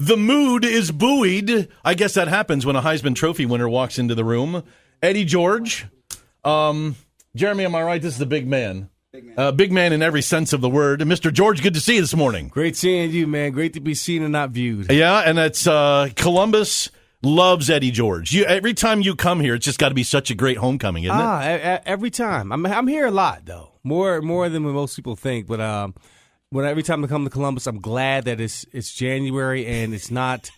The mood is buoyed. I guess that happens when a Heisman Trophy winner walks into the room. Eddie George. Jeremy, am I right? This is the big man. Big man in every sense of the word. Mr. George, good to see you this morning. Great seeing you, man. Great to be seen and not viewed. Yeah, and it's Columbus loves Eddie George. Every time you come here, it's just got to be such a great homecoming, isn't it? Every time. I'm here a lot, though. More than what most people think. But every time I come to Columbus, I'm glad that it's January and it's not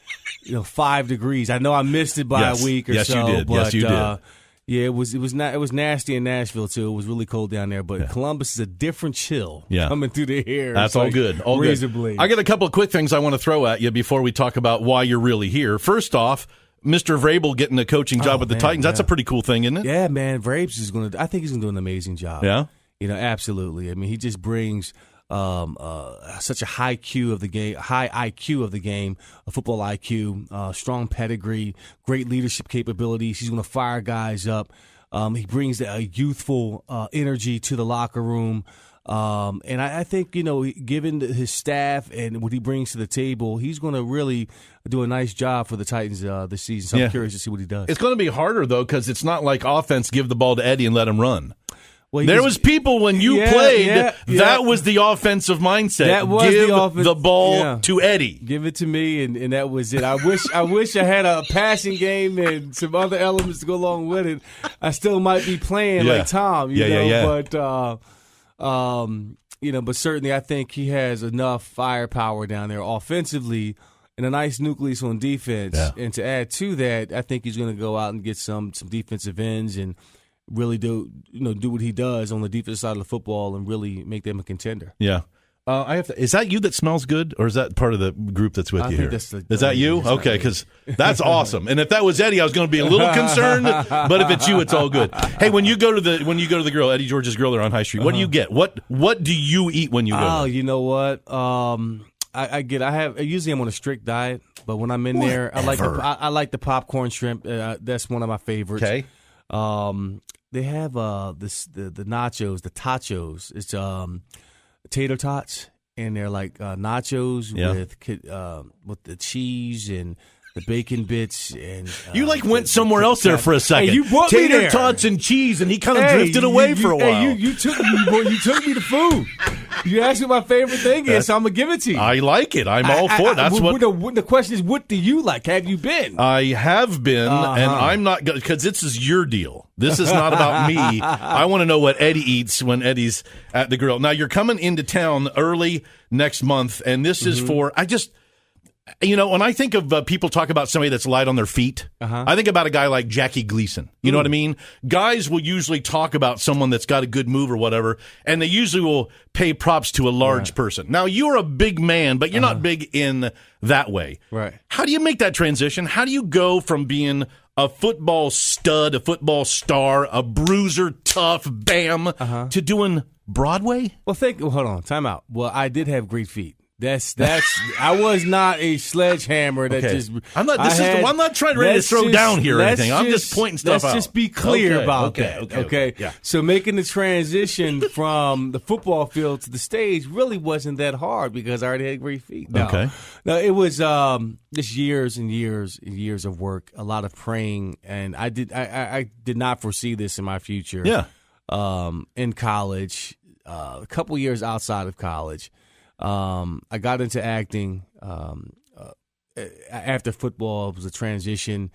5 degrees. I know I missed it by a week or so. Yes, you did. But, yes, you did. Yeah, it was nasty in Nashville too. It was really cold down there, but Columbus is a different chill coming through the air. That's all good. All reasonably. Good. I got a couple of quick things I want to throw at you before we talk about why you're really here. First off, Mr. Vrabel getting a coaching job with the Titans. That's a pretty cool thing, isn't it? Yeah, man. Vrabes is I think he's going to do an amazing job. Yeah? Absolutely. I mean, he just brings such a high IQ of the game, a football IQ, strong pedigree, great leadership capabilities. He's going to fire guys up. He brings a youthful energy to the locker room. And I think, given his staff and what he brings to the table, he's going to really do a nice job for the Titans this season. So I'm curious to see what he does. It's going to be harder, though, because it's not like offense, give the ball to Eddie and let him run. Well, there was people when you played, that was the offensive mindset. That was give the ball to Eddie. Give it to me, and that was it. I wish I had a passing game and some other elements to go along with it. I still might be playing like Tom, but certainly I think he has enough firepower down there offensively and a nice nucleus on defense. Yeah. And to add to that, I think he's going to go out and get some defensive ends and really do what he does on the defensive side of the football and really make them a contender. Yeah. Is that you that smells good, or is that part of the group that's with you here? Is that you? Okay, because that's awesome. And if that was Eddie, I was going to be a little concerned. But if it's you, it's all good. Hey, when you go to the grill, Eddie George's Grill there on High Street, what do you get? What do you eat when you go there? Oh, you know what? Usually I'm on a strict diet, but when I'm in there, I like the popcorn shrimp. That's one of my favorites. Okay. They have the nachos, the tachos. It's tater tots, and they're like nachos with the cheese and the bacon bits. And you went somewhere else there for a second. Hey, you brought me there. Tater tots and cheese, and he kind of drifted away for a while. Hey, you took me to food. You asked me what my favorite thing is, so I'm gonna give it to you. I like it. I'm all for it. That's the question is, what do you like? Have you been? I have been, and I'm not because this is your deal. This is not about me. I want to know what Eddie eats when Eddie's at the grill. Now you're coming into town early next month, and this is for when I think of people talk about somebody that's light on their feet, I think about a guy like Jackie Gleason. You know what I mean? Guys will usually talk about someone that's got a good move or whatever, and they usually will pay props to a large person. Now, you're a big man, but you're not big in that way. Right. How do you make that transition? How do you go from being a football stud, a football star, a bruiser, tough, bam, to doing Broadway? Well, hold on, time out. Well, I did have great feet. That's. I was not a sledgehammer that just. I'm not. I'm not trying to throw down here or anything. I'm just pointing stuff out. Let's just be clear about that. Okay. Yeah. So making the transition from the football field to the stage really wasn't that hard because I already had great feet. No, it was just years and years and years of work, a lot of praying, and I did not foresee this in my future. Yeah. In college, a couple years outside of college. I got into acting after football. It was a transition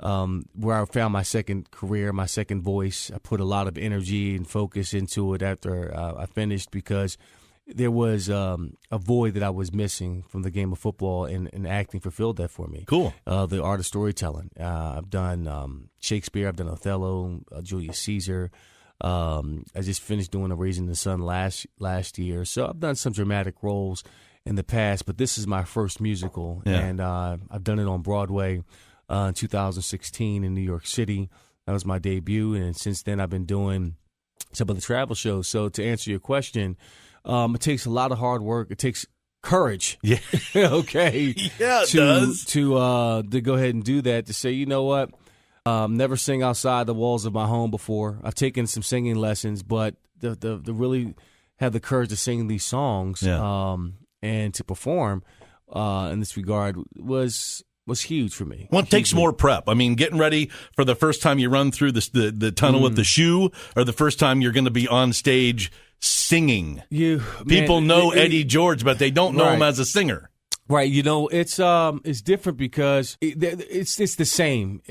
where I found my second career, my second voice. I put a lot of energy and focus into it after I finished because there was a void that I was missing from the game of football, and acting fulfilled that for me. Cool. The art of storytelling. I've done Shakespeare. I've done Othello, Julius Caesar. I just finished doing A Raising the Sun last year, so I've done some dramatic roles in the past, but this is my first musical, and I've done it on Broadway in 2016 in New York City. That was my debut, and since then I've been doing some of the travel shows. So to answer your question, it takes a lot of hard work. It takes courage. Yeah. Okay. Yeah, it does. To go ahead and do that, to say, you know what? Never sing outside the walls of my home before. I've taken some singing lessons, but to really have the courage to sing these songs and to perform in this regard was huge for me. Well, it takes more prep. I mean, getting ready for the first time you run through the tunnel with the shoe, or the first time you're going to be on stage singing. People know Eddie George, but they don't know him as a singer. Right, it's different because it's the same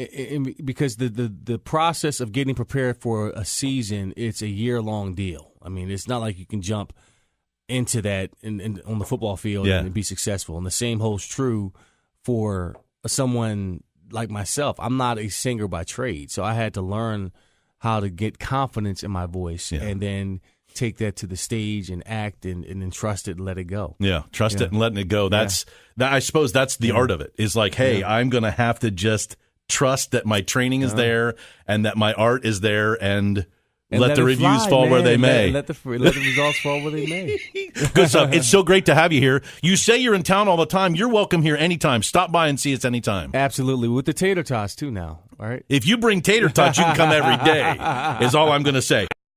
because the process of getting prepared for a season, it's a year-long deal. I mean, it's not like you can jump into that on the football field and be successful. And the same holds true for someone like myself. I'm not a singer by trade, so I had to learn how to get confidence in my voice and then take that to the stage and act and then trust it and let it go. Yeah, trust it and letting it go. I suppose that's the art of it. Is like, hey, I'm going to have to just trust that my training is there and that my art is there and let the reviews fall where they may. Let the results fall where they may. Good stuff. It's so great to have you here. You say you're in town all the time. You're welcome here anytime. Stop by and see us anytime. Absolutely. With the tater tots, too, now. All right. If you bring tater tots, you can come every day, is all I'm going to say.